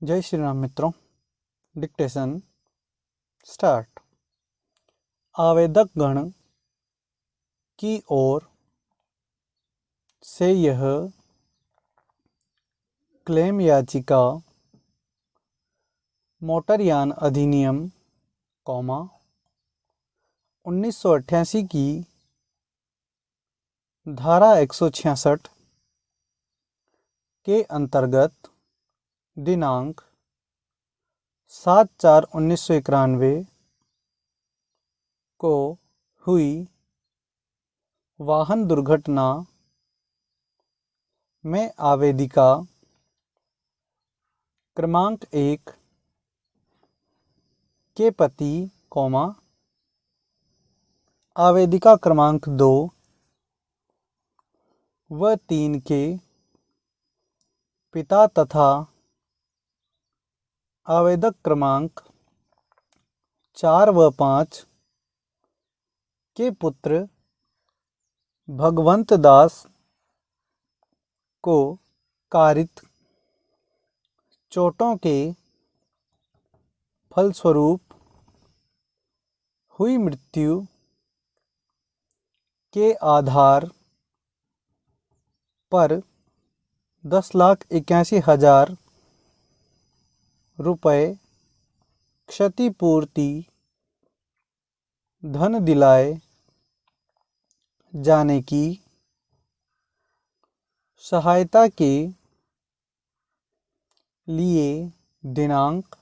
जय श्री राम मित्रों। Dictation start. आवेदक गण की ओर से यह क्लेम याचिका मोटरयान अधिनियम 1988 की धारा 166 के अंतर्गत दिनांक 7/4/1991 को हुई वाहन दुर्घटना में आवेदिका क्रमांक 1 के पति, आवेदिका क्रमांक 2 व 3 के पिता तथा आवेदक क्रमांक 4 व 5 के पुत्र भगवंत दास को कारित चोटों के फलस्वरूप हुई मृत्यु के आधार पर 10,81,000 रुपये क्षतिपूर्ति धन दिलाए जाने की सहायता के लिए दिनांक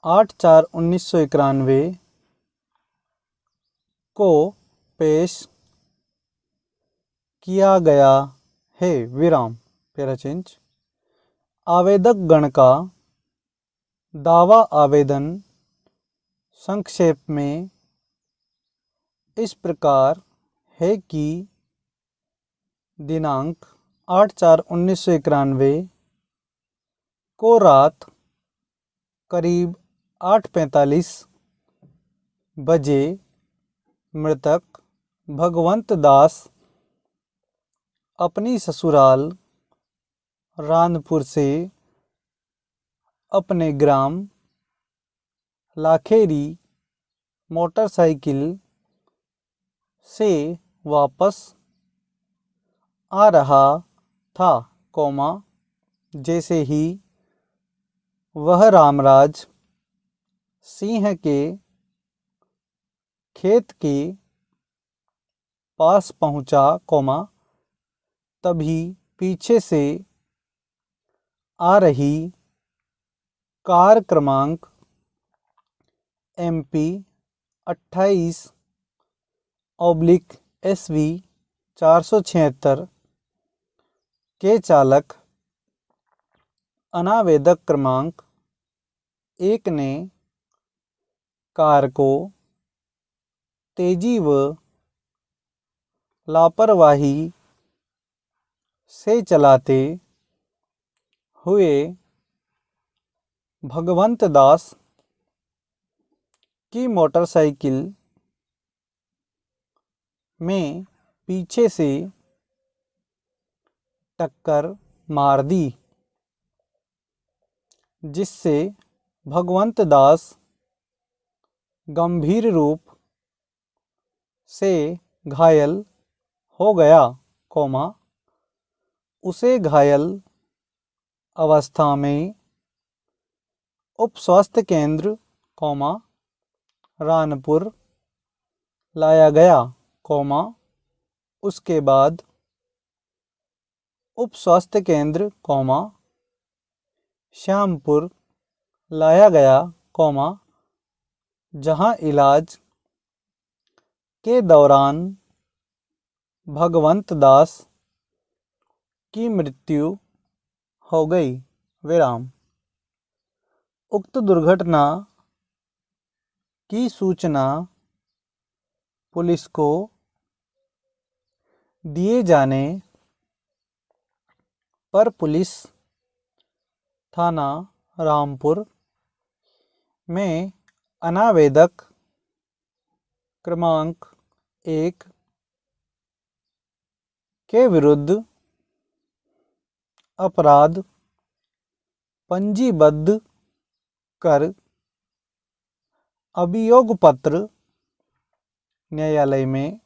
8/4/1991 को पेश किया गया है। पैराचेंज। आवेदक गण का दावा आवेदन संक्षेप में इस प्रकार है कि दिनांक 8/4/1991 को रात करीब 8:45 बजे मृतक भगवंत दास अपनी ससुराल रानपुर से अपने ग्राम लाखेरी मोटरसाइकिल से वापस आ रहा था, जैसे ही वह रामराज सिंह के खेत के पास पहुंचा, तभी पीछे से आ रही कार क्रमांक MP 28/SV 476 के चालक अनावेदक क्रमांक 1 ने कार को तेजी व लापरवाही से चलाते हुए भगवंत दास की मोटरसाइकिल में पीछे से टक्कर मार दी, जिससे भगवंत दास गंभीर रूप से घायल हो गया, उसे घायल अवस्था में उप स्वास्थ्य केंद्र, रानपुर लाया गया, उसके बाद उप स्वास्थ्य केंद्र, श्यामपुर लाया गया, जहां इलाज के दौरान भगवंत दास की मृत्यु हो गई। उक्त दुर्घटना की सूचना पुलिस को दिए जाने पर पुलिस थाना रामपुर में अनावेदक क्रमांक 1 के विरुद्ध अपराध पंजीबद्ध कर अभियोग पत्र न्यायालय में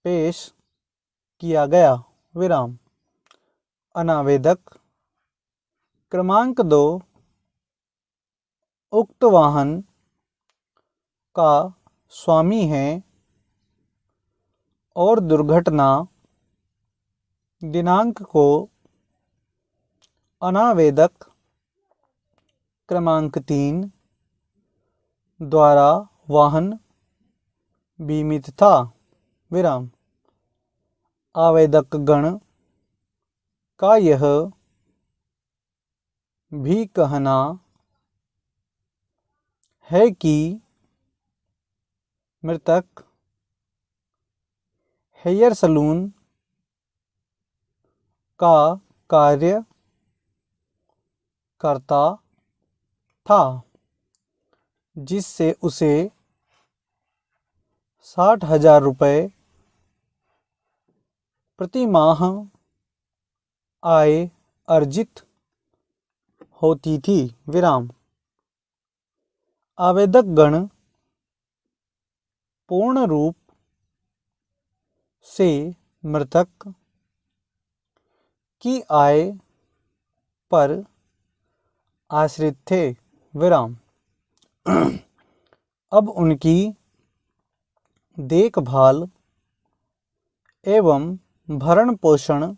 पेश किया गया। विराम। अनावेदक क्रमांक 2 उक्त वाहन का स्वामी है और दुर्घटना दिनांक को अनावेदक क्रमांक 3 द्वारा वाहन बीमित था। विराम। आवेदक गण का यह भी कहना है कि मृतक हेयर सलून का कार्य करता था, जिससे उसे 60,000 रुपये प्रति माह आय अर्जित होती थी। विराम। आवेदक गण पूर्ण रूप से मृतक की आय पर आश्रित थे। विराम। अब उनकी देखभाल एवं भरण पोषण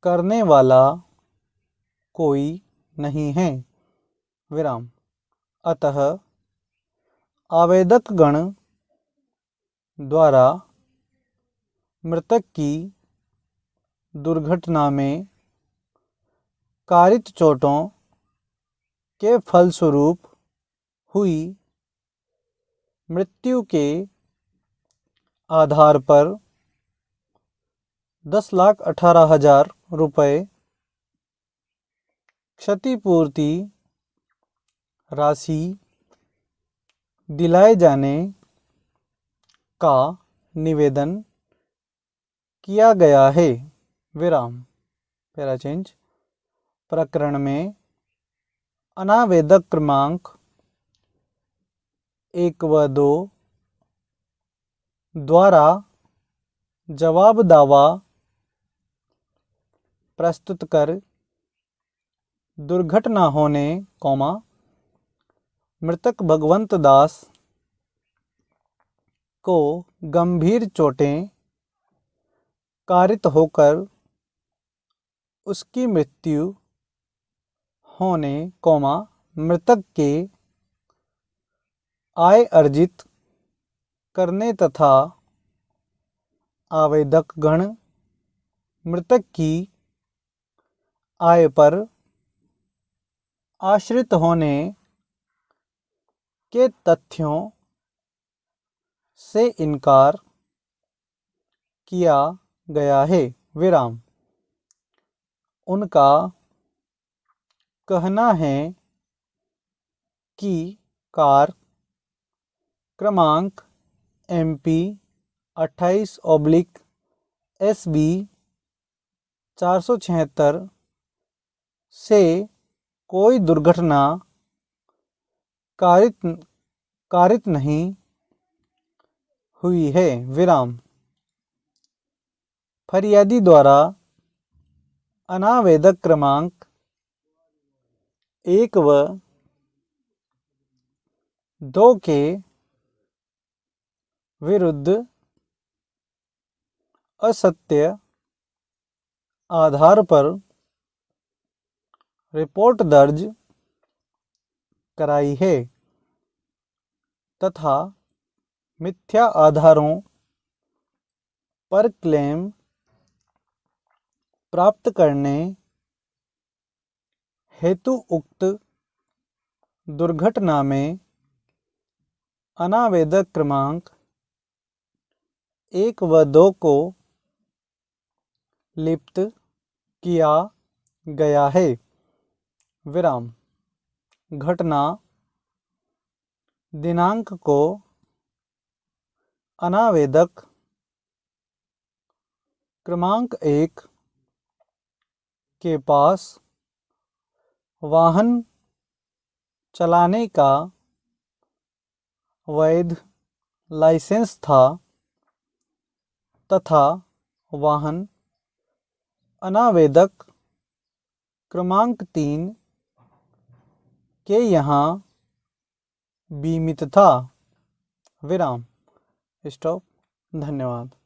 करने वाला कोई नहीं है। विराम। अतः आवेदक गण द्वारा मृतक की दुर्घटना में कारित चोटों के फलस्वरूप हुई मृत्यु के आधार पर 10,18,000 रुपये क्षतिपूर्ति राशि दिलाए जाने का निवेदन किया गया है। विराम। Para change. प्रकरण में अनावेदक क्रमांक 1 व 2 द्वारा जवाब दावा प्रस्तुत कर दुर्घटना होने, मृतक भगवंत दास को गंभीर चोटें कारित होकर उसकी मृत्यु होने, मृतक के आय अर्जित करने तथा आवेदक गण मृतक की आय पर आश्रित होने के तथ्यों से इनकार किया गया है। विराम। उनका कहना है कि कार क्रमांक MP 28/SB 476 से कोई दुर्घटना कारित नहीं हुई है। विराम। फरियादी द्वारा अनावेदक क्रमांक 1 व 2 के विरुद्ध असत्य आधार पर रिपोर्ट दर्ज कराई है तथा मिथ्या आधारों पर क्लेम प्राप्त करने हेतु उक्त दुर्घटना में अनावेदक क्रमांक 1 व 2 को लिप्त किया गया है। विराम। घटना दिनांक को अनावेदक क्रमांक 1 के पास वाहन चलाने का वैध लाइसेंस था तथा वाहन अनावेदक क्रमांक 3 के यहाँ बीमित था। विराम। स्टॉप। धन्यवाद।